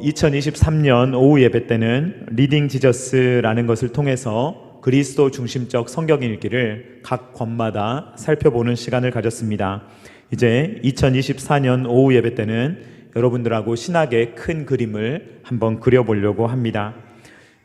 2023년 오후 예배 때는 리딩 지저스라는 것을 통해서 그리스도 중심적 성경 읽기를 각 권마다 살펴보는 시간을 가졌습니다. 이제 2024년 오후 예배 때는 여러분들하고 신학의 큰 그림을 한번 그려보려고 합니다.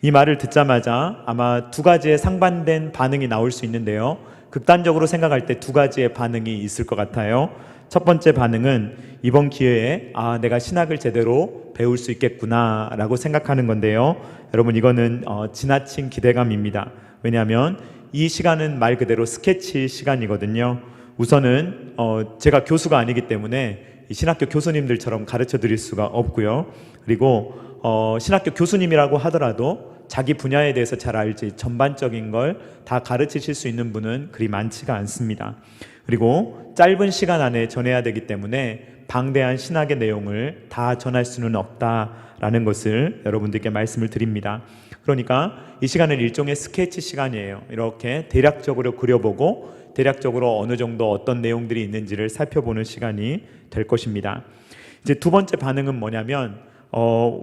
이 말을 듣자마자 아마 두 가지의 상반된 반응이 나올 수 있는데요. 극단적으로 생각할 때 두 가지의 반응이 있을 것 같아요. 첫 번째 반응은 이번 기회에 내가 신학을 제대로 배울 수 있겠구나 라고 생각하는 건데요. 여러분, 이거는 지나친 기대감입니다. 왜냐하면 이 시간은 말 그대로 스케치 시간이거든요. 우선은 제가 교수가 아니기 때문에 신학교 교수님들처럼 가르쳐 드릴 수가 없고요. 그리고 신학교 교수님이라고 하더라도 자기 분야에 대해서 잘 알지 전반적인 걸 다 가르치실 수 있는 분은 그리 많지가 않습니다. 그리고 짧은 시간 안에 전해야 되기 때문에 방대한 신학의 내용을 다 전할 수는 없다라는 것을 여러분들께 말씀을 드립니다. 그러니까 이 시간은 일종의 스케치 시간이에요. 이렇게 대략적으로 그려보고 대략적으로 어느 정도 어떤 내용들이 있는지를 살펴보는 시간이 될 것입니다. 이제 두 번째 반응은 뭐냐면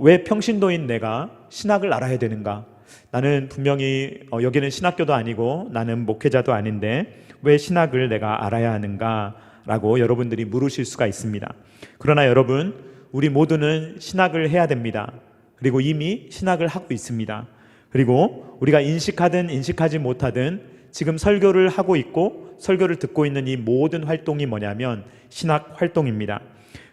왜 평신도인 내가 신학을 알아야 되는가? 나는 분명히 여기는 신학교도 아니고 나는 목회자도 아닌데 왜 신학을 내가 알아야 하는가? 라고 여러분들이 물으실 수가 있습니다. 그러나 여러분, 우리 모두는 신학을 해야 됩니다. 그리고 이미 신학을 하고 있습니다. 그리고 우리가 인식하든 인식하지 못하든 지금 설교를 하고 있고 설교를 듣고 있는 이 모든 활동이 뭐냐면 신학 활동입니다.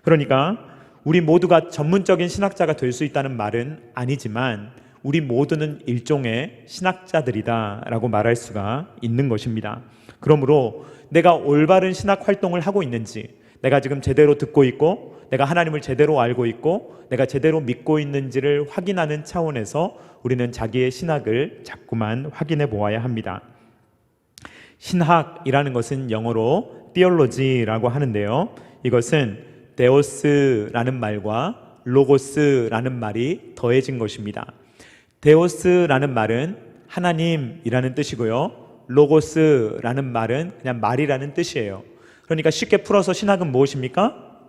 그러니까 우리 모두가 전문적인 신학자가 될 수 있다는 말은 아니지만 우리 모두는 일종의 신학자들이다 라고 말할 수가 있는 것입니다. 그러므로 내가 올바른 신학 활동을 하고 있는지, 내가 지금 제대로 듣고 있고 내가 하나님을 제대로 알고 있고 내가 제대로 믿고 있는지를 확인하는 차원에서 우리는 자기의 신학을 자꾸만 확인해 보아야 합니다. 신학이라는 것은 영어로 theology라고 하는데요. 이것은 데오스라는 말과 로고스라는 말이 더해진 것입니다. 데오스라는 말은 하나님이라는 뜻이고요. 로고스라는 말은 그냥 말이라는 뜻이에요. 그러니까 쉽게 풀어서 신학은 무엇입니까?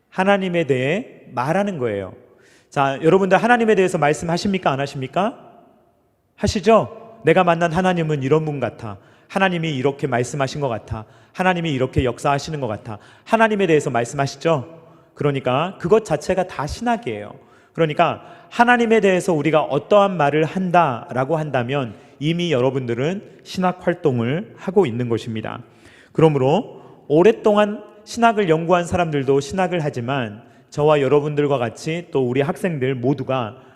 하나님에 대해 말하는 거예요. 자, 여러분들 하나님에 대해서 말씀하십니까? 안 하십니까? 하시죠? 내가 만난 하나님은 이런 분 같아. 하나님이 이렇게 말씀하신 것 같아. 하나님이 이렇게 역사하시는 것 같아. 하나님에 대해서 말씀하시죠? 그러니까 그것 자체가 다 신학이에요. 그러니까 하나님에 대해서 우리가 어떠한 말을 한다라고 한다면 이미 여러분들은 신학 활동을 하고 있는 것입니다. 그러므로 오랫동안 신학을 연구한 사람들도 신학을 하지만 저와 여러분들과 같이 또 우리 학생들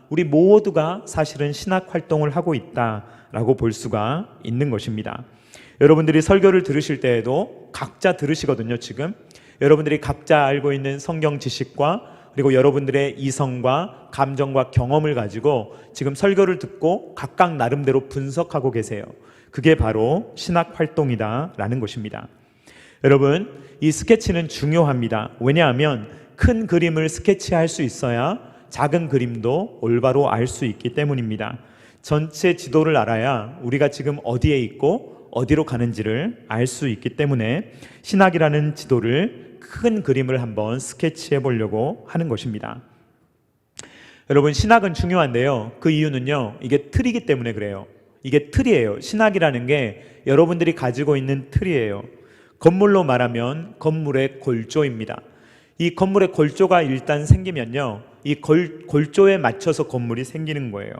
우리 모두가 사실은 신학 활동을 하고 있다라고 볼 수가 있는 것입니다. 여러분들이 설교를 들으실 때에도 각자 들으시거든요. 지금 여러분들이 각자 알고 있는 성경 지식과 그리고 여러분들의 이성과 감정과 경험을 가지고 지금 설교를 듣고 각각 나름대로 분석하고 계세요. 그게 바로 신학 활동이다라는 것입니다. 여러분, 이 스케치는 중요합니다. 왜냐하면 큰 그림을 스케치할 수 있어야 작은 그림도 올바로 알 수 있기 때문입니다. 전체 지도를 알아야 우리가 지금 어디에 있고 어디로 가는지를 알 수 있기 때문에 신학이라는 지도를 큰 그림을 한번 스케치해 보려고 하는 것입니다. 여러분, 신학은 중요한데요. 그 이유는요, 이게 틀이기 때문에 그래요. 이게 틀이에요. 신학이라는 게 여러분들이 가지고 있는 틀이에요. 건물로 말하면 건물의 골조입니다. 이 건물의 골조가 일단 생기면요, 이 골조에 맞춰서 건물이 생기는 거예요.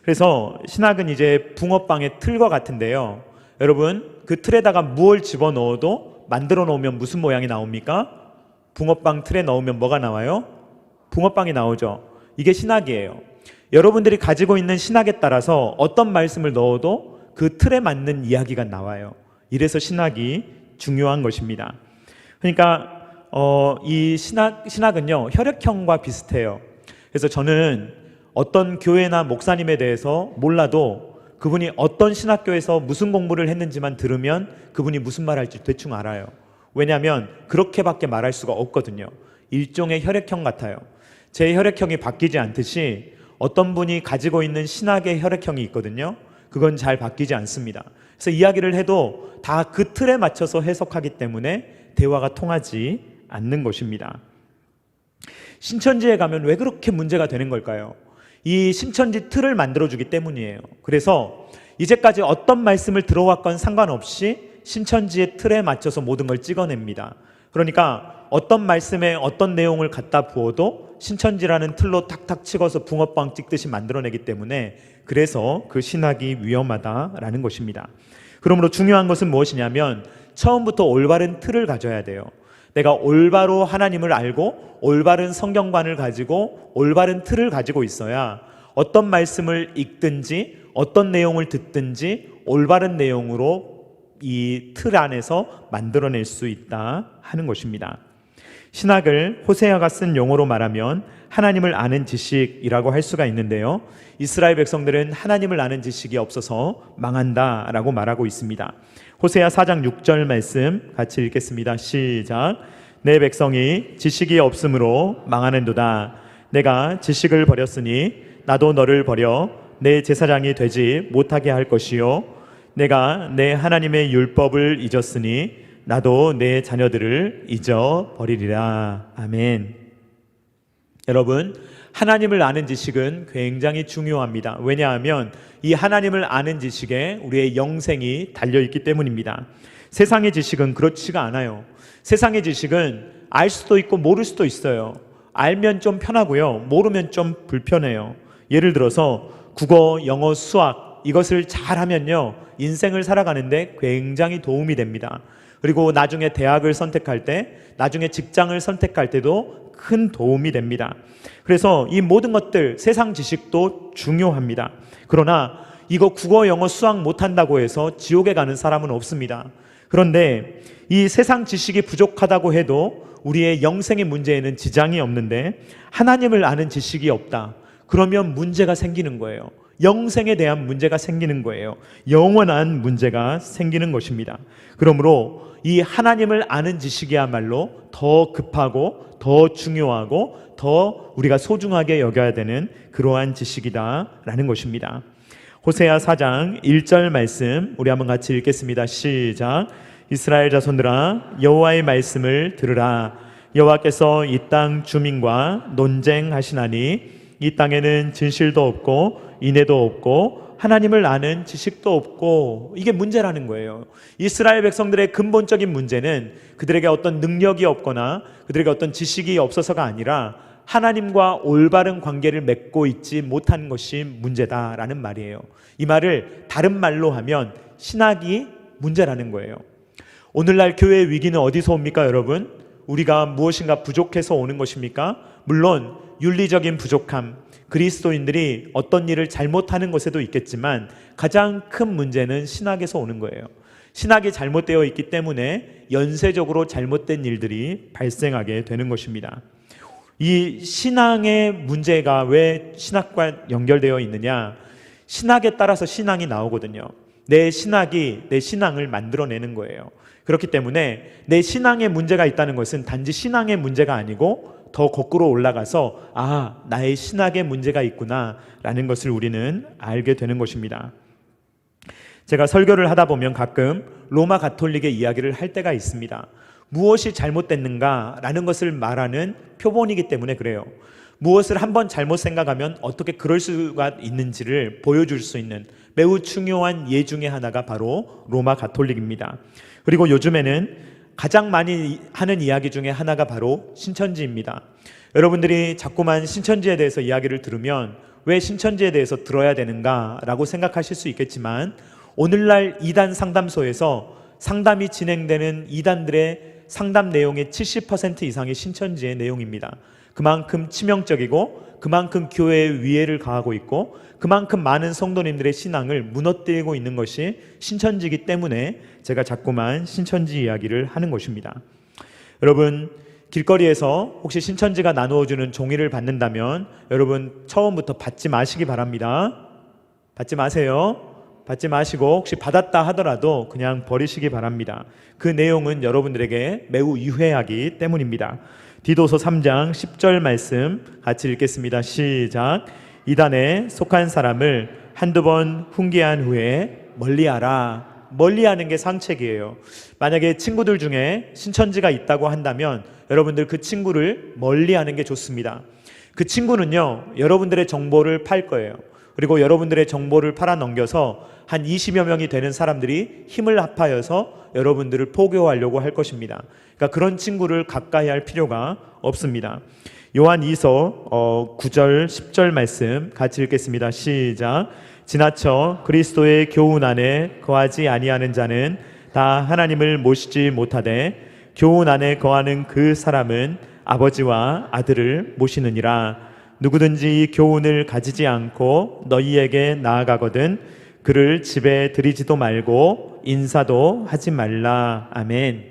그래서 신학은 이제 붕어빵의 틀과 같은데요. 여러분, 그 틀에다가 무엇을 집어넣어도 만들어 놓으면 무슨 모양이 나옵니까? 붕어빵 틀에 넣으면 뭐가 나와요? 붕어빵이 나오죠. 이게 신학이에요. 여러분들이 가지고 있는 신학에 따라서 어떤 말씀을 넣어도 그 틀에 맞는 이야기가 나와요. 이래서 신학이 중요한 것입니다. 그러니까 이 신학은요, 혈액형과 비슷해요. 그래서 저는 어떤 교회나 목사님에 대해서 몰라도 그분이 어떤 신학교에서 무슨 공부를 했는지만 들으면 그분이 무슨 말 할지 대충 알아요. 왜냐하면 그렇게밖에 말할 수가 없거든요. 일종의 혈액형 같아요. 제 혈액형이 바뀌지 않듯이 어떤 분이 가지고 있는 신학의 혈액형이 있거든요. 그건 잘 바뀌지 않습니다. 그래서 이야기를 해도 다 그 틀에 맞춰서 해석하기 때문에 대화가 통하지 않는 것입니다. 신천지에 가면 왜 그렇게 문제가 되는 걸까요? 이 신천지 틀을 만들어주기 때문이에요. 그래서 이제까지 어떤 말씀을 들어왔건 상관없이 신천지의 틀에 맞춰서 모든 걸 찍어냅니다. 그러니까 어떤 말씀에 어떤 내용을 갖다 부어도 신천지라는 틀로 탁탁 찍어서 붕어빵 찍듯이 만들어내기 때문에 그래서 그 신학이 위험하다라는 것입니다. 그러므로 중요한 것은 무엇이냐면 처음부터 올바른 틀을 가져야 돼요. 내가 올바로 하나님을 알고 올바른 성경관을 가지고 올바른 틀을 가지고 있어야 어떤 말씀을 읽든지 어떤 내용을 듣든지 올바른 내용으로 이 틀 안에서 만들어낼 수 있다 하는 것입니다. 신학을 호세아가 쓴 용어로 말하면 하나님을 아는 지식이라고 할 수가 있는데요, 이스라엘 백성들은 하나님을 아는 지식이 없어서 망한다라고 말하고 있습니다. 호세아 4장 6절 말씀 같이 읽겠습니다. 시작. 내 백성이 지식이 없으므로 망하는도다. 내가 지식을 버렸으니 나도 너를 버려 내 제사장이 되지 못하게 할 것이요, 내가 내 하나님의 율법을 잊었으니 나도 내 자녀들을 잊어버리리라. 아멘. 여러분, 하나님을 아는 지식은 굉장히 중요합니다. 왜냐하면 이 하나님을 아는 지식에 우리의 영생이 달려있기 때문입니다. 세상의 지식은 그렇지가 않아요. 세상의 지식은 알 수도 있고 모를 수도 있어요. 알면 좀 편하고요, 모르면 좀 불편해요. 예를 들어서 국어, 영어, 수학 이것을 잘하면요 인생을 살아가는데 굉장히 도움이 됩니다. 그리고 나중에 대학을 선택할 때, 나중에 직장을 선택할 때도 큰 도움이 됩니다. 그래서 이 모든 것들, 세상 지식도 중요합니다. 그러나 이거 국어, 영어, 수학 못한다고 해서 지옥에 가는 사람은 없습니다. 그런데 이 세상 지식이 부족하다고 해도 우리의 영생의 문제에는 지장이 없는데 하나님을 아는 지식이 없다. 그러면 문제가 생기는 거예요. 영생에 대한 문제가 생기는 거예요. 영원한 문제가 생기는 것입니다. 그러므로 이 하나님을 아는 지식이야말로 더 급하고 더 중요하고 더 우리가 소중하게 여겨야 되는 그러한 지식이다라는 것입니다. 호세아 4장 1절 말씀 우리 한번 같이 읽겠습니다. 시작. 이스라엘 자손들아 여호와의 말씀을 들으라. 여호와께서 이 땅 주민과 논쟁하시나니 이 땅에는 진실도 없고 인애도 없고 하나님을 아는 지식도 없고. 이게 문제라는 거예요. 이스라엘 백성들의 근본적인 문제는 그들에게 어떤 능력이 없거나 그들에게 어떤 지식이 없어서가 아니라 하나님과 올바른 관계를 맺고 있지 못한 것이 문제다라는 말이에요. 이 말을 다른 말로 하면 신학이 문제라는 거예요. 오늘날 교회의 위기는 어디서 옵니까, 여러분? 우리가 무엇인가 부족해서 오는 것입니까? 물론 윤리적인 부족함, 그리스도인들이 어떤 일을 잘못하는 것에도 있겠지만 가장 큰 문제는 신학에서 오는 거예요. 신학이 잘못되어 있기 때문에 연쇄적으로 잘못된 일들이 발생하게 되는 것입니다. 이 신앙의 문제가 왜 신학과 연결되어 있느냐? 신학에 따라서 신앙이 나오거든요. 내 신학이 내 신앙을 만들어내는 거예요. 그렇기 때문에 내 신앙에 문제가 있다는 것은 단지 신앙의 문제가 아니고 더 거꾸로 올라가서 나의 신학에 문제가 있구나 라는 것을 우리는 알게 되는 것입니다. 제가 설교를 하다 보면 가끔 로마 가톨릭의 이야기를 할 때가 있습니다. 무엇이 잘못됐는가 라는 것을 말하는 표본이기 때문에 그래요. 무엇을 한번 잘못 생각하면 어떻게 그럴 수가 있는지를 보여줄 수 있는 매우 중요한 예 중에 하나가 바로 로마 가톨릭입니다. 그리고 요즘에는 가장 많이 하는 이야기 중에 하나가 바로 신천지입니다. 여러분들이 자꾸만 신천지에 대해서 이야기를 들으면 왜 신천지에 대해서 들어야 되는가 라고 생각하실 수 있겠지만 오늘날 이단 상담소에서 상담이 진행되는 이단들의 상담 내용의 70% 이상이 신천지의 내용입니다. 그만큼 치명적이고 그만큼 교회에 위해를 가하고 있고 그만큼 많은 성도님들의 신앙을 무너뜨리고 있는 것이 신천지이기 때문에 제가 자꾸만 신천지 이야기를 하는 것입니다. 여러분, 길거리에서 혹시 신천지가 나누어주는 종이를 받는다면 여러분 처음부터 받지 마시기 바랍니다. 받지 마세요. 받지 마시고 혹시 받았다 하더라도 그냥 버리시기 바랍니다. 그 내용은 여러분들에게 매우 유해하기 때문입니다. 디도서 3장 10절 말씀 같이 읽겠습니다. 시작. 이단에 속한 사람을 한두 번 훈계한 후에 멀리하라. 멀리하는 게 상책이에요. 만약에 친구들 중에 신천지가 있다고 한다면 여러분들 그 친구를 멀리하는 게 좋습니다. 그 친구는요, 여러분들의 정보를 팔 거예요. 그리고 여러분들의 정보를 팔아넘겨서 한 20여 명이 되는 사람들이 힘을 합하여서 여러분들을 포교하려고 할 것입니다. 그러니까 그런 친구를 가까이 할 필요가 없습니다. 요한 2서 9절 10절 말씀 같이 읽겠습니다. 시작. 지나쳐 그리스도의 교훈 안에 거하지 아니하는 자는 다 하나님을 모시지 못하되 교훈 안에 거하는 그 사람은 아버지와 아들을 모시느니라. 누구든지 이 교훈을 가지지 않고 너희에게 나아가거든 그를 집에 들이지도 말고 인사도 하지 말라. 아멘.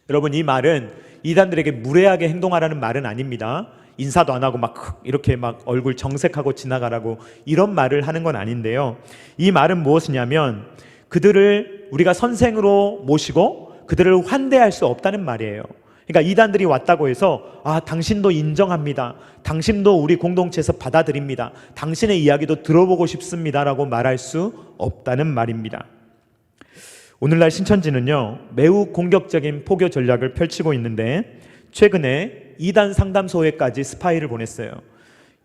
여러분, 이 말은 이단들에게 무례하게 행동하라는 말은 아닙니다. 인사도 안 하고 막 이렇게 막 얼굴 정색하고 지나가라고 이런 말을 하는 건 아닌데요. 이 말은 무엇이냐면 그들을 우리가 선생으로 모시고 그들을 환대할 수 없다는 말이에요. 그러니까 이단들이 왔다고 해서 당신도 인정합니다. 당신도 우리 공동체에서 받아들입니다. 당신의 이야기도 들어보고 싶습니다라고 말할 수 없다는 말입니다. 오늘날 신천지는요, 매우 공격적인 포교 전략을 펼치고 있는데 최근에 이단 상담소에까지 스파이를 보냈어요.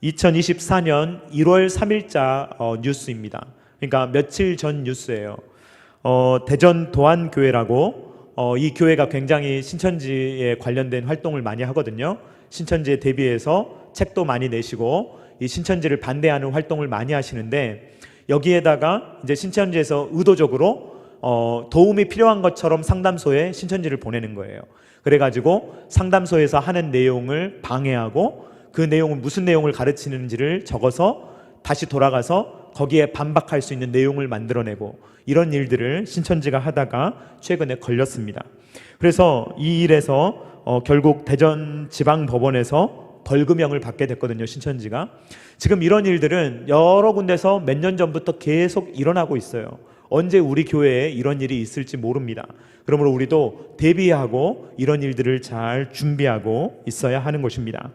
2024년 1월 3일자 뉴스입니다. 그러니까 며칠 전 뉴스예요. 대전 도안교회라고 이 교회가 굉장히 신천지에 관련된 활동을 많이 하거든요. 신천지에 대비해서 책도 많이 내시고 이 신천지를 반대하는 활동을 많이 하시는데 여기에다가 이제 신천지에서 의도적으로 도움이 필요한 것처럼 상담소에 신천지를 보내는 거예요. 그래가지고 상담소에서 하는 내용을 방해하고 그 내용은 무슨 내용을 가르치는지를 적어서 다시 돌아가서 거기에 반박할 수 있는 내용을 만들어내고 이런 일들을 신천지가 하다가 최근에 걸렸습니다. 그래서 이 일에서 결국 대전지방법원에서 벌금형을 받게 됐거든요. 신천지가. 지금 이런 일들은 여러 군데서 몇 년 전부터 계속 일어나고 있어요. 언제 우리 교회에 이런 일이 있을지 모릅니다. 그러므로 우리도 대비하고 이런 일들을 잘 준비하고 있어야 하는 것입니다.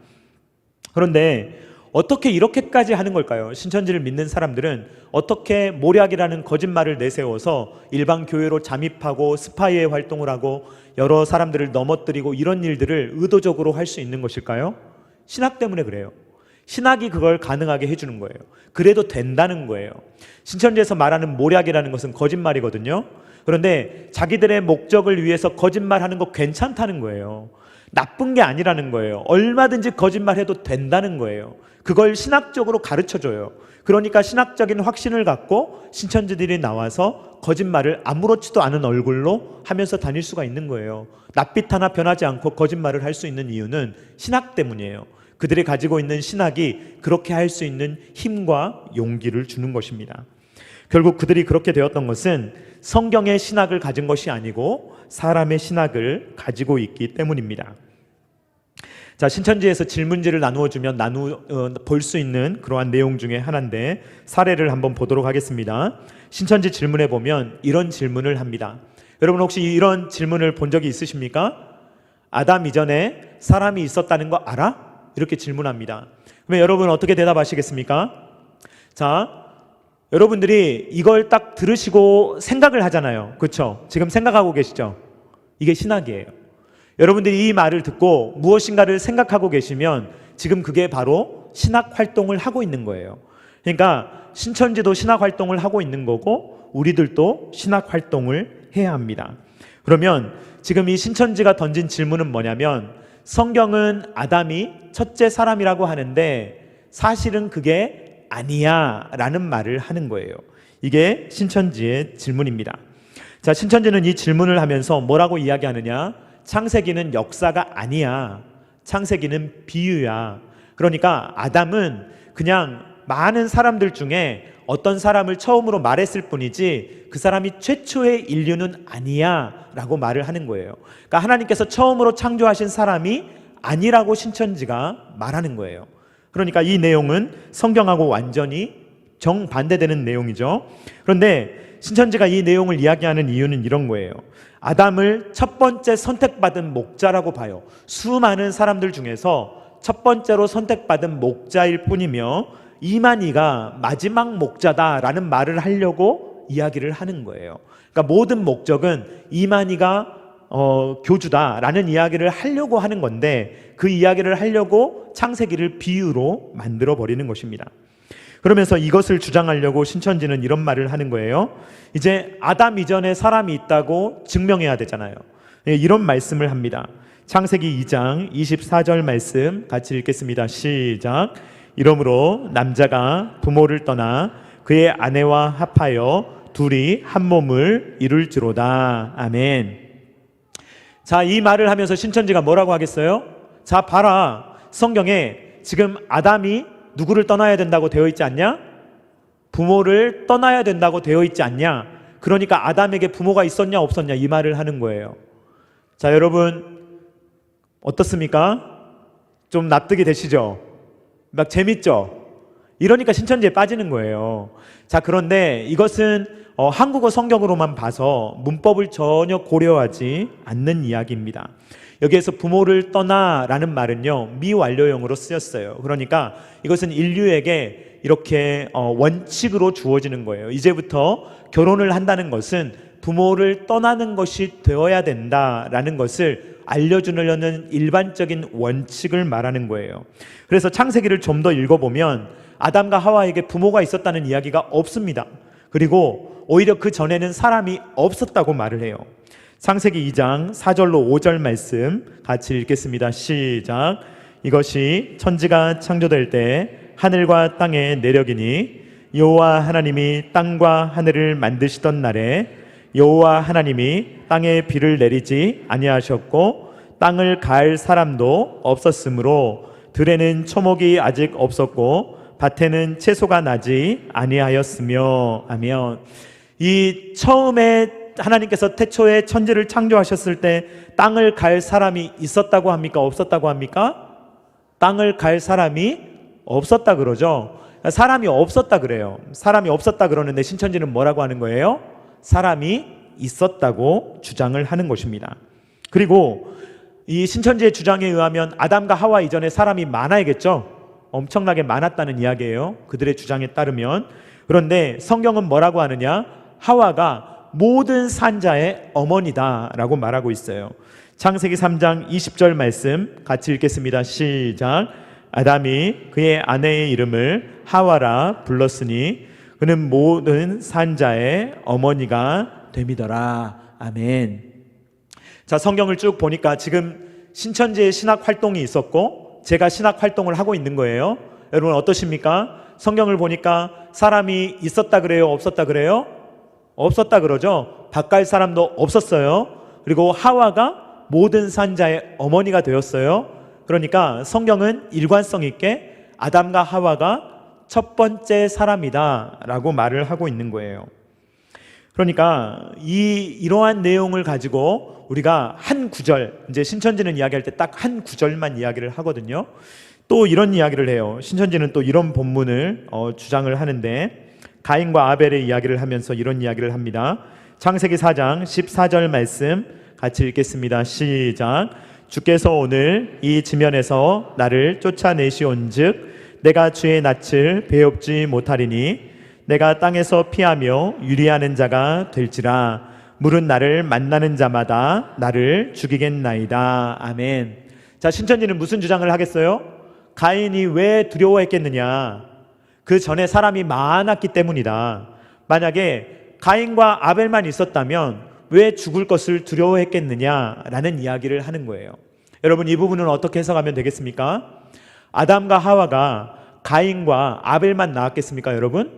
그런데 어떻게 이렇게까지 하는 걸까요? 신천지를 믿는 사람들은 어떻게 모략이라는 거짓말을 내세워서 일반 교회로 잠입하고 스파이의 활동을 하고 여러 사람들을 넘어뜨리고 이런 일들을 의도적으로 할 수 있는 것일까요? 신학 때문에 그래요. 신학이 그걸 가능하게 해주는 거예요. 그래도 된다는 거예요. 신천지에서 말하는 모략이라는 것은 거짓말이거든요. 그런데 자기들의 목적을 위해서 거짓말하는 거 괜찮다는 거예요. 나쁜 게 아니라는 거예요. 얼마든지 거짓말해도 된다는 거예요. 그걸 신학적으로 가르쳐줘요. 그러니까 신학적인 확신을 갖고 신천지들이 나와서 거짓말을 아무렇지도 않은 얼굴로 하면서 다닐 수가 있는 거예요. 낯빛 하나 변하지 않고 거짓말을 할 수 있는 이유는 신학 때문이에요. 그들이 가지고 있는 신학이 그렇게 할 수 있는 힘과 용기를 주는 것입니다. 결국 그들이 그렇게 되었던 것은 성경의 신학을 가진 것이 아니고 사람의 신학을 가지고 있기 때문입니다. 자, 신천지에서 질문지를 나누어주면 볼 수 있는 그러한 내용 중에 하나인데 사례를 한번 보도록 하겠습니다. 신천지 질문에 보면 이런 질문을 합니다. 여러분 혹시 이런 질문을 본 적이 있으십니까? 아담 이전에 사람이 있었다는 거 알아? 이렇게 질문합니다. 그러면 여러분 어떻게 대답하시겠습니까? 자, 여러분들이 이걸 딱 들으시고 생각을 하잖아요. 그렇죠? 지금 생각하고 계시죠? 이게 신학이에요. 여러분들이 이 말을 듣고 무엇인가를 생각하고 계시면 지금 그게 바로 신학 활동을 하고 있는 거예요. 그러니까 신천지도 신학 활동을 하고 있는 거고 우리들도 신학 활동을 해야 합니다. 그러면 지금 이 신천지가 던진 질문은 뭐냐면 성경은 아담이 첫째 사람이라고 하는데 사실은 그게 아니야 라는 말을 하는 거예요. 이게 신천지의 질문입니다. 자, 신천지는 이 질문을 하면서 뭐라고 이야기하느냐? 창세기는 역사가 아니야. 창세기는 비유야. 그러니까 아담은 그냥 많은 사람들 중에 어떤 사람을 처음으로 말했을 뿐이지 그 사람이 최초의 인류는 아니야 라고 말을 하는 거예요. 그러니까 하나님께서 처음으로 창조하신 사람이 아니라고 신천지가 말하는 거예요. 그러니까 이 내용은 성경하고 완전히 정반대되는 내용이죠. 그런데 신천지가 이 내용을 이야기하는 이유는 이런 거예요. 아담을 첫 번째 선택받은 목자라고 봐요. 수많은 사람들 중에서 첫 번째로 선택받은 목자일 뿐이며 이만희가 마지막 목자다라는 말을 하려고 이야기를 하는 거예요. 그러니까 모든 목적은 이만희가 교주다라는 이야기를 하려고 하는 건데, 그 이야기를 하려고 창세기를 비유로 만들어 버리는 것입니다. 그러면서 이것을 주장하려고 신천지는 이런 말을 하는 거예요. 이제 아담 이전에 사람이 있다고 증명해야 되잖아요. 이런 말씀을 합니다. 창세기 2장 24절 말씀 같이 읽겠습니다. 시작. 이러므로 남자가 부모를 떠나 그의 아내와 합하여 둘이 한 몸을 이룰지로다. 아멘. 자, 이 말을 하면서 신천지가 뭐라고 하겠어요? 자, 봐라. 성경에 지금 아담이 누구를 떠나야 된다고 되어 있지 않냐? 부모를 떠나야 된다고 되어 있지 않냐? 그러니까 아담에게 부모가 있었냐 없었냐 이 말을 하는 거예요. 자, 여러분 어떻습니까? 좀 납득이 되시죠? 막 재밌죠? 이러니까 신천지에 빠지는 거예요. 자, 그런데 이것은 한국어 성경으로만 봐서 문법을 전혀 고려하지 않는 이야기입니다. 여기에서 부모를 떠나라는 말은요, 미완료형으로 쓰였어요. 그러니까 이것은 인류에게 이렇게 원칙으로 주어지는 거예요. 이제부터 결혼을 한다는 것은 부모를 떠나는 것이 되어야 된다라는 것을 알려주려는 일반적인 원칙을 말하는 거예요. 그래서 창세기를 좀 더 읽어보면 아담과 하와에게 부모가 있었다는 이야기가 없습니다. 그리고 오히려 그 전에는 사람이 없었다고 말을 해요. 창세기 2장 4절로 5절 말씀 같이 읽겠습니다. 시작. 이것이 천지가 창조될 때 하늘과 땅의 내력이니 여호와 하나님이 땅과 하늘을 만드시던 날에 여호와 하나님이 땅에 비를 내리지 아니하셨고 땅을 갈 사람도 없었으므로 들에는 초목이 아직 없었고 밭에는 채소가 나지 아니하였으며. 아멘. 이 처음에 하나님께서 태초에 천지를 창조하셨을 때 땅을 갈 사람이 있었다고 합니까? 없었다고 합니까? 땅을 갈 사람이 없었다 그러죠. 사람이 없었다 그래요. 사람이 없었다 그러는데 신천지는 뭐라고 하는 거예요? 사람이 있었다고 주장을 하는 것입니다. 그리고 이 신천지의 주장에 의하면 아담과 하와 이전에 사람이 많아야겠죠. 엄청나게 많았다는 이야기예요. 그들의 주장에 따르면. 그런데 성경은 뭐라고 하느냐? 하와가 모든 산자의 어머니다라고 말하고 있어요. 창세기 3장 20절 말씀 같이 읽겠습니다. 시작. 아담이 그의 아내의 이름을 하와라 불렀으니 그는 모든 산자의 어머니가 됨이더라. 아멘. 자, 성경을 쭉 보니까 지금 신천지의 신학 활동이 있었고 제가 신학 활동을 하고 있는 거예요. 여러분 어떠십니까? 성경을 보니까 사람이 있었다 그래요? 없었다 그래요? 없었다 그러죠. 밭갈 사람도 없었어요. 그리고 하와가 모든 산자의 어머니가 되었어요. 그러니까 성경은 일관성 있게 아담과 하와가 첫 번째 사람이다 라고 말을 하고 있는 거예요. 그러니까 이러한 내용을 가지고 우리가 한 구절, 이제 신천지는 이야기할 때 딱 한 구절만 이야기를 하거든요. 또 이런 이야기를 해요. 신천지는 또 이런 본문을 주장을 하는데 가인과 아벨의 이야기를 하면서 이런 이야기를 합니다. 창세기 4장 14절 말씀 같이 읽겠습니다. 시작. 주께서 오늘 이 지면에서 나를 쫓아내시온즉 내가 주의 낯을 배웁지 못하리니 내가 땅에서 피하며 유리하는 자가 될지라 물은 나를 만나는 자마다 나를 죽이겠나이다. 아멘. 자, 신천지는 무슨 주장을 하겠어요? 가인이 왜 두려워했겠느냐? 그 전에 사람이 많았기 때문이다. 만약에 가인과 아벨만 있었다면 왜 죽을 것을 두려워했겠느냐라는 이야기를 하는 거예요. 여러분 이 부분은 어떻게 해석하면 되겠습니까? 아담과 하와가 가인과 아벨만 낳았겠습니까? 여러분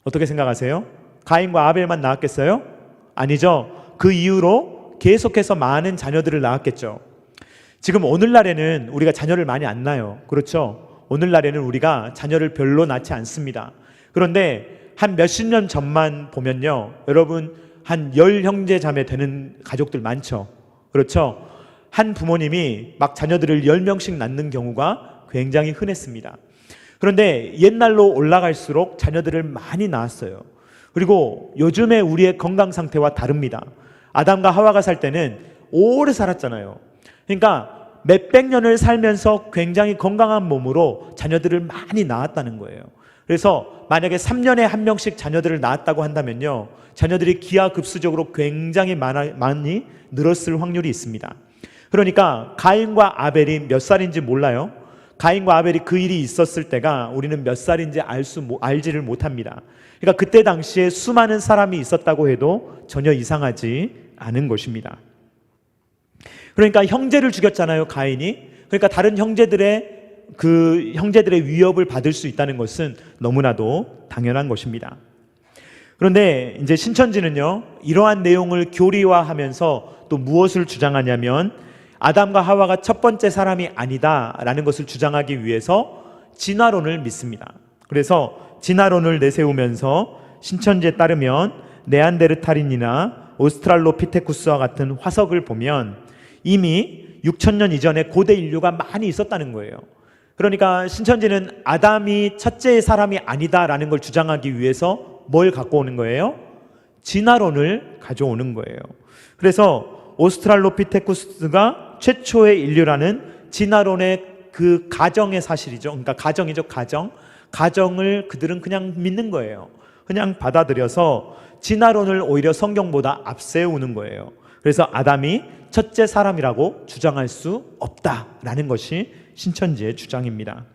어떻게 생각하세요? 가인과 아벨만 낳았겠어요? 아니죠. 그 이후로 계속해서 많은 자녀들을 낳았겠죠. 지금 오늘날에는 우리가 자녀를 많이 안 낳아요. 그렇죠? 오늘날에는 우리가 자녀를 별로 낳지 않습니다. 그런데 한 몇십 년 전만 보면요, 여러분 한 10형제 자매 되는 가족들 많죠. 그렇죠? 한 부모님이 막 자녀들을 10명씩 낳는 경우가 굉장히 흔했습니다. 그런데 옛날로 올라갈수록 자녀들을 많이 낳았어요. 그리고 요즘에 우리의 건강 상태와 다릅니다. 아담과 하와가 살 때는 오래 살았잖아요. 그러니까 몇백 년을 살면서 굉장히 건강한 몸으로 자녀들을 많이 낳았다는 거예요. 그래서 만약에 3년에 한 명씩 자녀들을 낳았다고 한다면요, 자녀들이 기하급수적으로 굉장히 많이 늘었을 확률이 있습니다. 그러니까 가인과 아벨이 몇 살인지 몰라요. 가인과 아벨이 그 일이 있었을 때가 우리는 몇 살인지 알지를 못합니다. 그러니까 그때 당시에 수많은 사람이 있었다고 해도 전혀 이상하지 않은 것입니다. 그러니까 형제를 죽였잖아요, 가인이. 그러니까 다른 형제들의 위협을 받을 수 있다는 것은 너무나도 당연한 것입니다. 그런데 이제 신천지는요, 이러한 내용을 교리화하면서 또 무엇을 주장하냐면 아담과 하와가 첫 번째 사람이 아니다라는 것을 주장하기 위해서 진화론을 믿습니다. 그래서 진화론을 내세우면서 신천지에 따르면 네안데르탈인이나 오스트랄로피테쿠스와 같은 화석을 보면 이미 6,000년 이전에 고대 인류가 많이 있었다는 거예요. 그러니까 신천지는 아담이 첫째의 사람이 아니다라는 걸 주장하기 위해서 뭘 갖고 오는 거예요? 진화론을 가져오는 거예요. 그래서 오스트랄로피테쿠스가 최초의 인류라는 진화론의 그 가정의 사실이죠. 그러니까 가정이죠, 가정. 가정을 그들은 그냥 믿는 거예요. 그냥 받아들여서 진화론을 오히려 성경보다 앞세우는 거예요. 그래서 아담이 첫째 사람이라고 주장할 수 없다라는 것이 신천지의 주장입니다.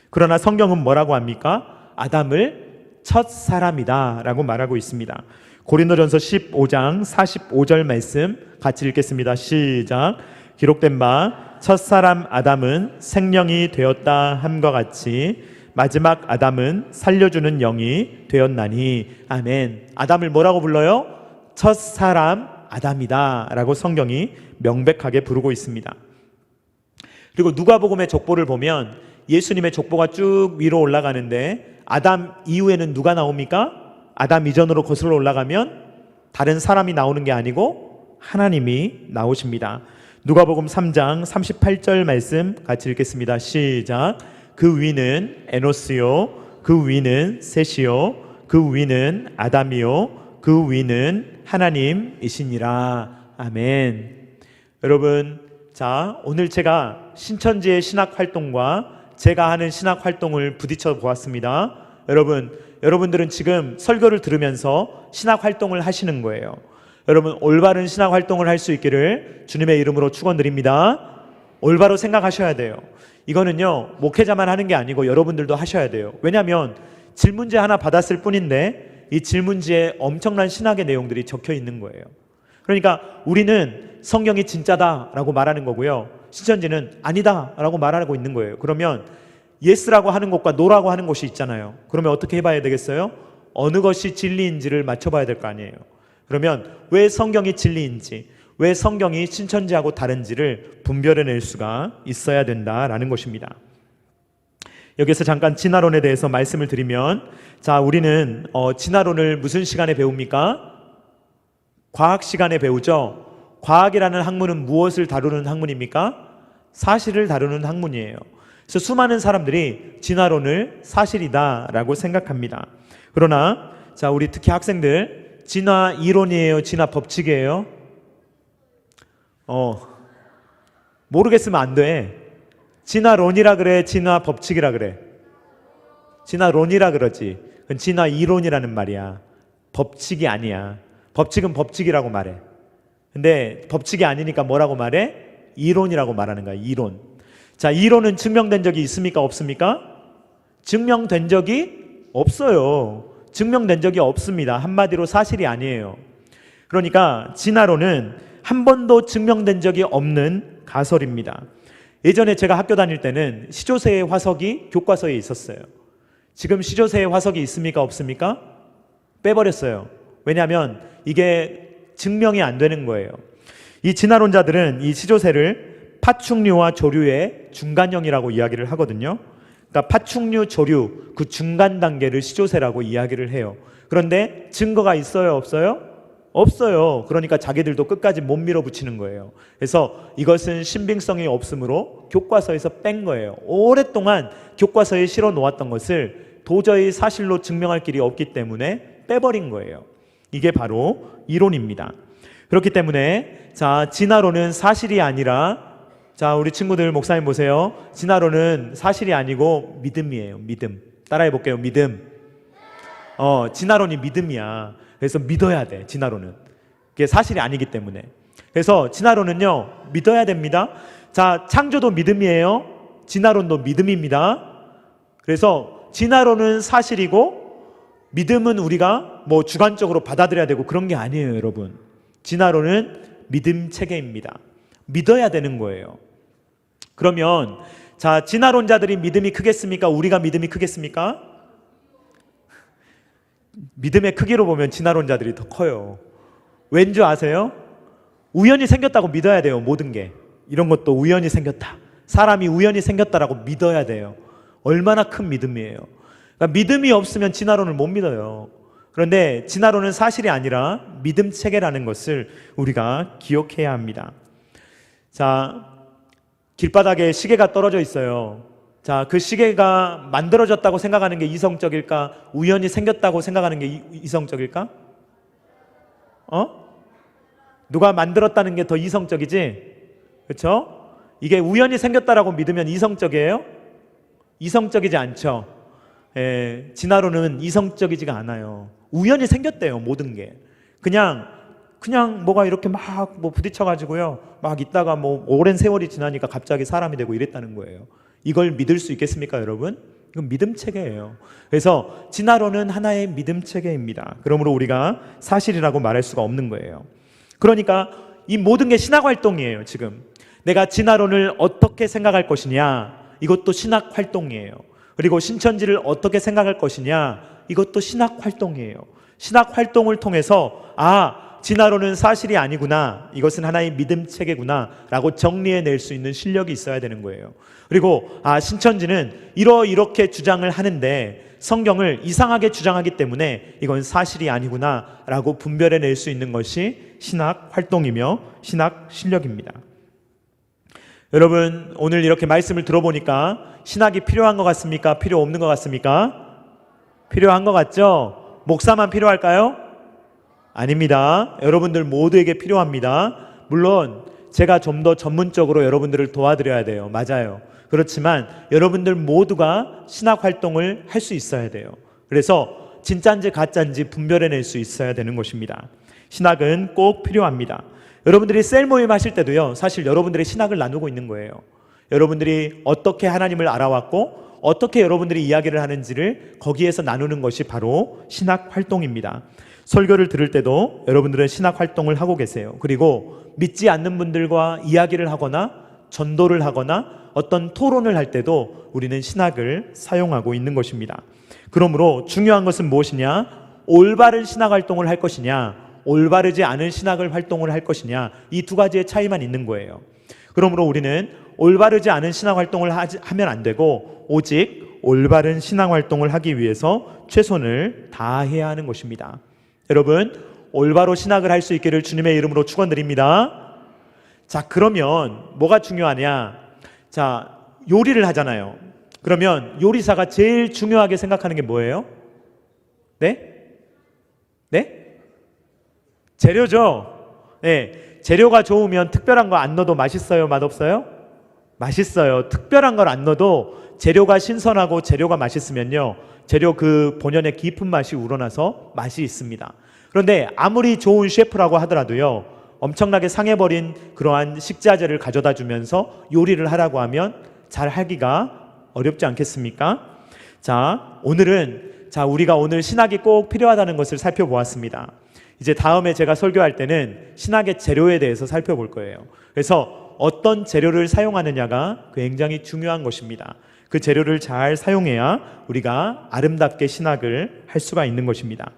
그러나 성경은 뭐라고 합니까? 아담을 첫 사람이다 라고 말하고 있습니다. 고린도전서 15장 45절 말씀 같이 읽겠습니다. 시작. 기록된 바 첫사람 아담은 생명이 되었다 함과 같이 마지막 아담은 살려주는 영이 되었나니. 아멘. 아담을 뭐라고 불러요? 첫사람 아담이다 라고 성경이 명백하게 부르고 있습니다. 그리고 누가복음의 족보를 보면 예수님의 족보가 쭉 위로 올라가는데 아담 이후에는 누가 나옵니까? 아담 이전으로 거슬러 올라가면 다른 사람이 나오는 게 아니고 하나님이 나오십니다. 누가복음 3장 38절 말씀 같이 읽겠습니다. 시작. 그 위는 에노스요, 그 위는 셋이요, 그 위는 아담이요, 그 위는 하나님이시니라. 아멘. 여러분, 자, 오늘 제가 신천지의 신학 활동과 제가 하는 신학 활동을 부딪혀 보았습니다. 여러분들은 지금 설교를 들으면서 신학 활동을 하시는 거예요. 여러분, 올바른 신학 활동을 할 수 있기를 주님의 이름으로 축원드립니다. 올바로 생각하셔야 돼요. 이거는요, 목회자만 하는 게 아니고 여러분들도 하셔야 돼요. 왜냐하면 질문지 하나 받았을 뿐인데 이 질문지에 엄청난 신학의 내용들이 적혀 있는 거예요. 그러니까 우리는 성경이 진짜다라고 말하는 거고요, 신천지는 아니다라고 말하고 있는 거예요. 그러면 예스라고 하는 것과 노라고 하는 것이 있잖아요. 그러면 어떻게 해봐야 되겠어요? 어느 것이 진리인지를 맞춰봐야 될 거 아니에요. 그러면 왜 성경이 진리인지, 왜 성경이 신천지하고 다른지를 분별해낼 수가 있어야 된다라는 것입니다. 여기서 잠깐 진화론에 대해서 말씀을 드리면, 자, 우리는 진화론을 무슨 시간에 배웁니까? 과학 시간에 배우죠. 과학이라는 학문은 무엇을 다루는 학문입니까? 사실을 다루는 학문이에요. 그래서 수많은 사람들이 진화론을 사실이다라고 생각합니다. 그러나 자, 우리 특히 학생들, 진화 이론이에요, 진화 법칙이에요? 모르겠으면 안 돼. 진화론이라 그래, 진화 법칙이라 그래? 진화론이라 그러지. 그건 진화 이론이라는 말이야. 법칙이 아니야. 법칙은 법칙이라고 말해. 근데 법칙이 아니니까 뭐라고 말해? 이론이라고 말하는 거야, 이론. 자, 이론은 증명된 적이 있습니까, 없습니까? 증명된 적이 없어요. 증명된 적이 없습니다. 한마디로 사실이 아니에요. 그러니까 진화론은 한 번도 증명된 적이 없는 가설입니다. 예전에 제가 학교 다닐 때는 시조새의 화석이 교과서에 있었어요. 지금 시조새의 화석이 있습니까, 없습니까? 빼버렸어요. 왜냐하면 이게 증명이 안 되는 거예요. 이 진화론자들은 이 시조새를 파충류와 조류의 중간형이라고 이야기를 하거든요. 그러니까 파충류, 조류, 그 중간 단계를 시조새라고 이야기를 해요. 그런데 증거가 있어요, 없어요? 없어요. 그러니까 자기들도 끝까지 못 밀어붙이는 거예요. 그래서 이것은 신빙성이 없으므로 교과서에서 뺀 거예요. 오랫동안 교과서에 실어 놓았던 것을 도저히 사실로 증명할 길이 없기 때문에 빼버린 거예요. 이게 바로 이론입니다. 그렇기 때문에 자, 진화론은 사실이 아니라, 자, 우리 친구들, 목사님 보세요. 진화론은 사실이 아니고 믿음이에요. 믿음. 따라해 볼게요. 믿음. 진화론이 믿음이야. 그래서 믿어야 돼. 진화론은. 그게 사실이 아니기 때문에. 그래서 진화론은요, 믿어야 됩니다. 자, 창조도 믿음이에요. 진화론도 믿음입니다. 그래서 진화론은 사실이고 믿음은 우리가 뭐 주관적으로 받아들여야 되고 그런 게 아니에요, 여러분. 진화론은 믿음 체계입니다. 믿어야 되는 거예요. 그러면 자, 진화론자들이 믿음이 크겠습니까? 우리가 믿음이 크겠습니까? 믿음의 크기로 보면 진화론자들이 더 커요. 왠 줄 아세요? 우연히 생겼다고 믿어야 돼요. 모든 게. 이런 것도 우연히 생겼다. 사람이 우연히 생겼다라고 믿어야 돼요. 얼마나 큰 믿음이에요. 그러니까 믿음이 없으면 진화론을 못 믿어요. 그런데 진화론은 사실이 아니라 믿음 체계라는 것을 우리가 기억해야 합니다. 자, 길바닥에 시계가 떨어져 있어요. 자, 그 시계가 만들어졌다고 생각하는 게 이성적일까? 우연히 생겼다고 생각하는 게 이성적일까? 누가 만들었다는 게 더 이성적이지? 그렇죠? 이게 우연히 생겼다라고 믿으면 이성적이에요? 이성적이지 않죠. 진화론은 이성적이지가 않아요. 우연히 생겼대요, 모든 게. 그냥 뭐가 이렇게 막 뭐 부딪혀가지고요, 막 있다가 뭐 오랜 세월이 지나니까 갑자기 사람이 되고 이랬다는 거예요. 이걸 믿을 수 있겠습니까, 여러분? 이건 믿음 체계예요. 그래서 진화론은 하나의 믿음 체계입니다. 그러므로 우리가 사실이라고 말할 수가 없는 거예요. 그러니까 이 모든 게 신학 활동이에요. 지금 내가 진화론을 어떻게 생각할 것이냐, 이것도 신학 활동이에요. 그리고 신천지를 어떻게 생각할 것이냐, 이것도 신학 활동이에요. 신학 활동을 통해서 진화론은 사실이 아니구나, 이것은 하나의 믿음 체계구나 라고 정리해낼 수 있는 실력이 있어야 되는 거예요. 그리고 신천지는 이렇게 주장을 하는데 성경을 이상하게 주장하기 때문에 이건 사실이 아니구나 라고 분별해낼 수 있는 것이 신학 활동이며 신학 실력입니다. 여러분, 오늘 이렇게 말씀을 들어보니까 신학이 필요한 것 같습니까? 필요 없는 것 같습니까? 필요한 것 같죠? 목사만 필요할까요? 아닙니다. 여러분들 모두에게 필요합니다. 물론 제가 좀 더 전문적으로 여러분들을 도와드려야 돼요. 맞아요. 그렇지만 여러분들 모두가 신학 활동을 할 수 있어야 돼요. 그래서 진짜인지 가짜인지 분별해낼 수 있어야 되는 것입니다. 신학은 꼭 필요합니다. 여러분들이 셀 모임 하실 때도요, 사실 여러분들의 신학을 나누고 있는 거예요. 여러분들이 어떻게 하나님을 알아왔고 어떻게 여러분들이 이야기를 하는지를 거기에서 나누는 것이 바로 신학 활동입니다. 설교를 들을 때도 여러분들은 신학 활동을 하고 계세요. 그리고 믿지 않는 분들과 이야기를 하거나 전도를 하거나 어떤 토론을 할 때도 우리는 신학을 사용하고 있는 것입니다. 그러므로 중요한 것은 무엇이냐? 올바른 신학 활동을 할 것이냐, 올바르지 않은 신학을 활동을 할 것이냐, 이 두 가지의 차이만 있는 거예요. 그러므로 우리는 올바르지 않은 신학 활동을 하면 안 되고 오직 올바른 신학 활동을 하기 위해서 최선을 다해야 하는 것입니다. 여러분, 올바로 신학을 할 수 있기를 주님의 이름으로 축원드립니다. 자, 그러면 뭐가 중요하냐? 자, 요리를 하잖아요. 그러면 요리사가 제일 중요하게 생각하는 게 뭐예요? 네? 재료죠. 네, 재료가 좋으면 특별한 거 안 넣어도 맛있어요, 맛없어요? 맛있어요. 특별한 걸 안 넣어도 재료가 신선하고 재료가 맛있으면요, 재료 그 본연의 깊은 맛이 우러나서 맛이 있습니다. 그런데 아무리 좋은 셰프라고 하더라도요, 엄청나게 상해버린 그러한 식자재를 가져다 주면서 요리를 하라고 하면 잘 하기가 어렵지 않겠습니까? 자, 오늘은 우리가 오늘 신학이 꼭 필요하다는 것을 살펴보았습니다. 이제 다음에 제가 설교할 때는 신학의 재료에 대해서 살펴볼 거예요. 그래서 어떤 재료를 사용하느냐가 굉장히 중요한 것입니다. 그 재료를 잘 사용해야 우리가 아름답게 신학을 할 수가 있는 것입니다.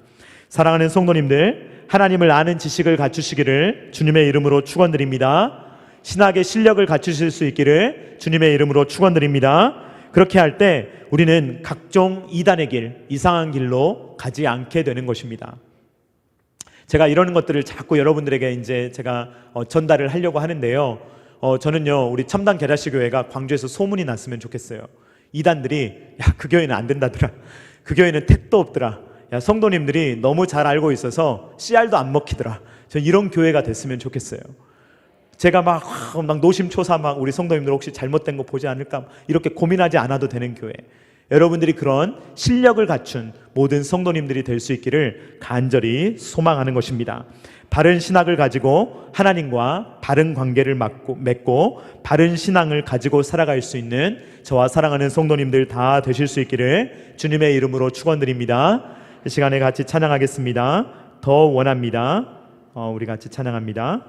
사랑하는 성도님들, 하나님을 아는 지식을 갖추시기를 주님의 이름으로 축원드립니다. 신학의 실력을 갖추실 수 있기를 주님의 이름으로 축원드립니다. 그렇게 할 때 우리는 각종 이단의 길, 이상한 길로 가지 않게 되는 것입니다. 제가 이러는 것들을 자꾸 여러분들에게 이제 제가 전달을 하려고 하는데요. 저는요, 우리 첨단 계라시 교회가 광주에서 소문이 났으면 좋겠어요. 이단들이 그 교회는 안 된다더라, 그 교회는 택도 없더라, 성도님들이 너무 잘 알고 있어서 씨알도 안 먹히더라. 저 이런 교회가 됐으면 좋겠어요. 제가 막 노심초사 막 우리 성도님들 혹시 잘못된 거 보지 않을까 이렇게 고민하지 않아도 되는 교회. 여러분들이 그런 실력을 갖춘 모든 성도님들이 될 수 있기를 간절히 소망하는 것입니다. 바른 신학을 가지고 하나님과 바른 관계를 맺고 바른 신앙을 가지고 살아갈 수 있는 저와 사랑하는 성도님들 다 되실 수 있기를 주님의 이름으로 축원드립니다. 이 시간에 같이 찬양하겠습니다. 더 원합니다. 우리 같이 찬양합니다.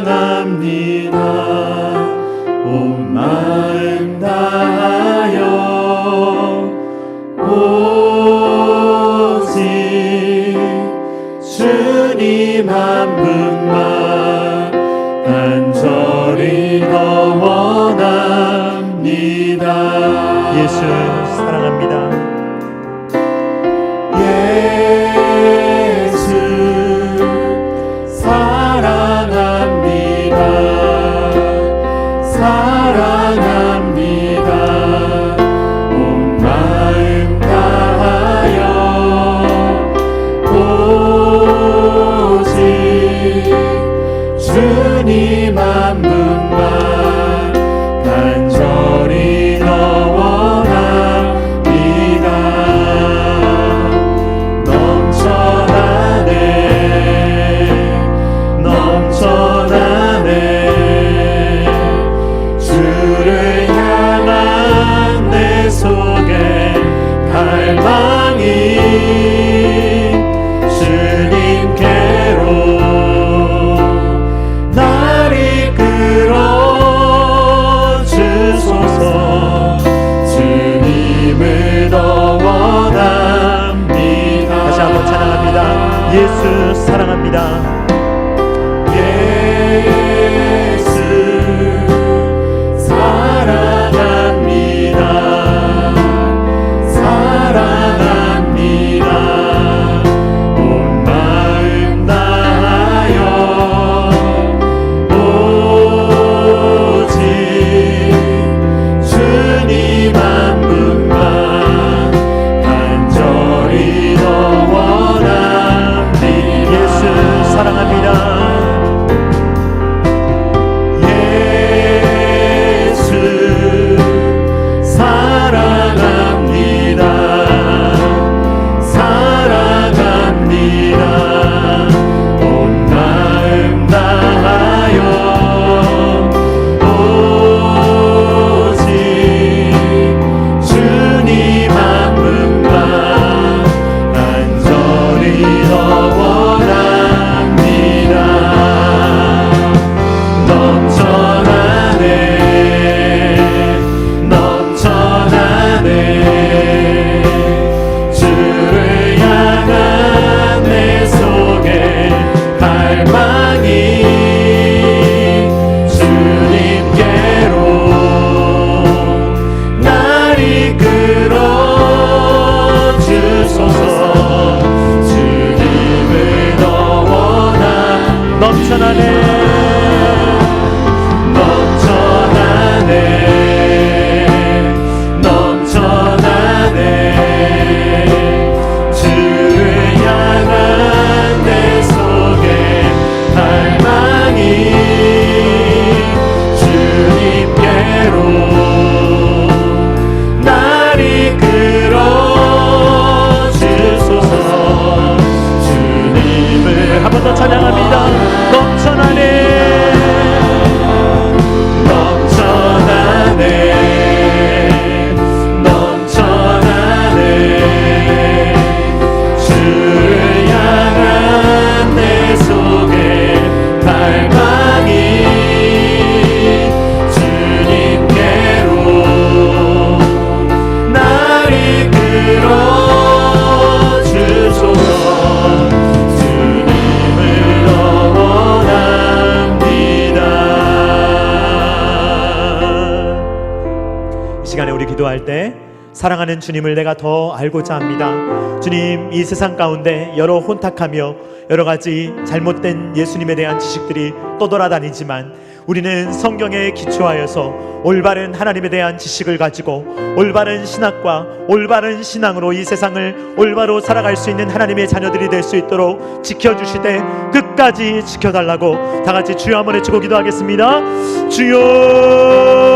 사랑합니다. 온 마음 다하여 오직 주님 한 분만 간절히 더 원합니다. 예수 사랑합니다. 주님 한 분만 간절히 더 원합니다. 넘쳐나네 주를 향한 내 속에 갈망이 예수 사랑합니다. 예수 사랑합니다. 사랑합니다. 온 마음 다하여 오직 주님 한 분만 간절히 더 사랑합니다. 예수 사랑합니다. 사랑합니다. 온 마음 다하여 오직 주님 한 분만 간절히 더 기도할 때 사랑하는 주님을 내가 더 알고자 합니다. 주님, 이 세상 가운데 여러 혼탁하며 여러 가지 잘못된 예수님에 대한 지식들이 떠돌아다니지만 우리는 성경에 기초하여서 올바른 하나님에 대한 지식을 가지고 올바른 신학과 올바른 신앙으로 이 세상을 올바로 살아갈 수 있는 하나님의 자녀들이 될 수 있도록 지켜주시되 끝까지 지켜달라고 다 같이 주여 한번 외치고 기도하겠습니다. 주여.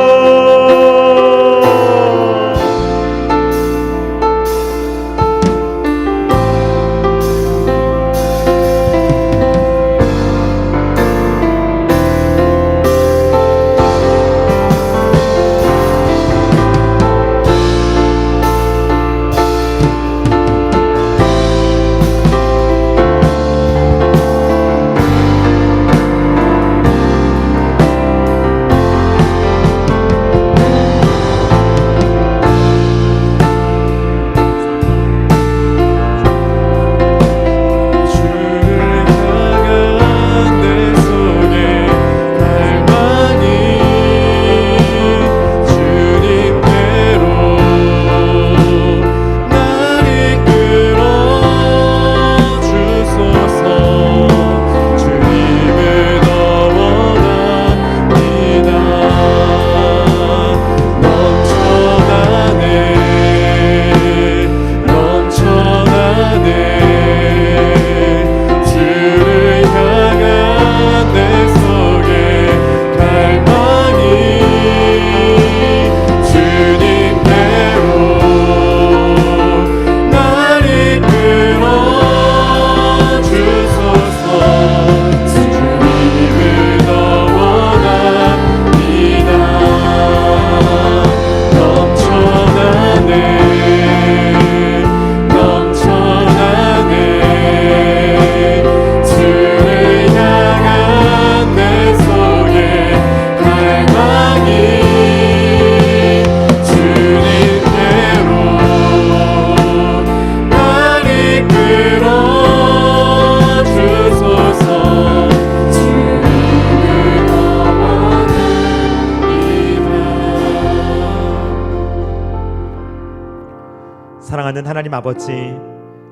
사랑하는 하나님 아버지,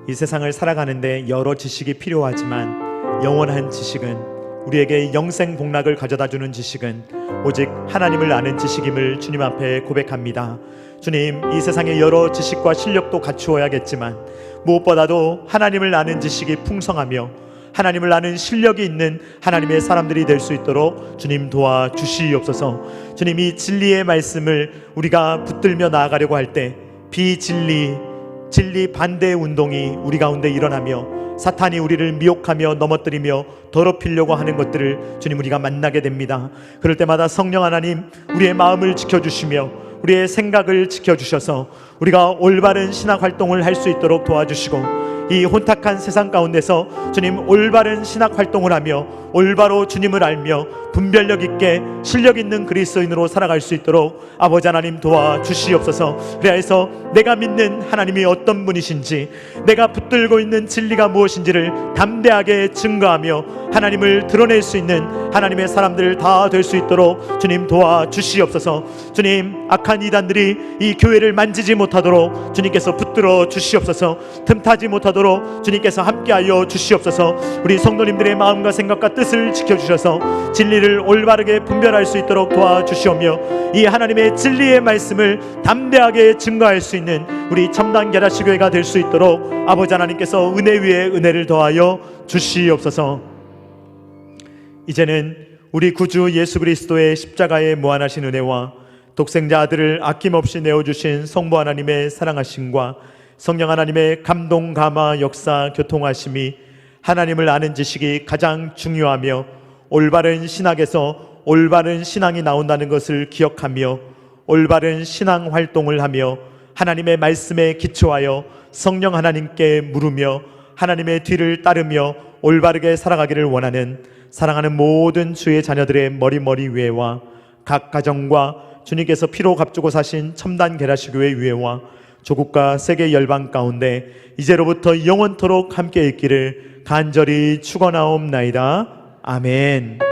이 세상을 살아가는데 여러 지식이 필요하지만 영원한 지식은, 우리에게 영생 복락을 가져다주는 지식은 오직 하나님을 아는 지식임을 주님 앞에 고백합니다. 주님, 이 세상에 여러 지식과 실력도 갖추어야겠지만 무엇보다도 하나님을 아는 지식이 풍성하며 하나님을 아는 실력이 있는 하나님의 사람들이 될 수 있도록 주님 도와주시옵소서. 주님, 이 진리의 말씀을 우리가 붙들며 나아가려고 할 때 진리 반대 운동이 우리 가운데 일어나며 사탄이 우리를 미혹하며 넘어뜨리며 더럽히려고 하는 것들을 주님 우리가 만나게 됩니다. 그럴 때마다 성령 하나님, 우리의 마음을 지켜주시며 우리의 생각을 지켜주셔서 우리가 올바른 신학 활동을 할 수 있도록 도와주시고, 이 혼탁한 세상 가운데서 주님 올바른 신학 활동을 하며 올바로 주님을 알며 분별력 있게 실력 있는 그리스도인으로 살아갈 수 있도록 아버지 하나님 도와주시옵소서. 그래서 내가 믿는 하나님이 어떤 분이신지, 내가 붙들고 있는 진리가 무엇인지를 담대하게 증거하며 하나님을 드러낼 수 있는 하나님의 사람들 다 될 수 있도록 주님 도와주시옵소서. 주님, 악한 이단들이 이 교회를 만지지 못하도록 주님께서 붙들어 주시옵소서. 틈타지 못하도록 주님께서 함께하여 주시옵소서. 우리 성도님들의 마음과 생각과 뜻을 지켜주셔서 진리를 올바르게 분별할 수 있도록 도와주시오며, 이 하나님의 진리의 말씀을 담대하게 증거할 수 있는 우리 첨단 게라시교회가 될 수 있도록 아버지 하나님께서 은혜 위에 은혜를 더하여 주시옵소서. 이제는 우리 구주 예수 그리스도의 십자가의 무한하신 은혜와 독생자 아들을 아낌없이 내어주신 성부 하나님의 사랑하심과 성령 하나님의 감동, 감화, 역사, 교통하심이, 하나님을 아는 지식이 가장 중요하며 올바른 신학에서 올바른 신앙이 나온다는 것을 기억하며 올바른 신앙 활동을 하며 하나님의 말씀에 기초하여 성령 하나님께 물으며 하나님의 뒤를 따르며 올바르게 살아가기를 원하는 사랑하는 모든 주의 자녀들의 머리 위에와 각 가정과 주님께서 피로 값주고 사신 첨단 게라시교회 위에와 조국과 세계 열방 가운데 이제로부터 영원토록 함께 있기를 간절히 축원하옵나이다. 아멘.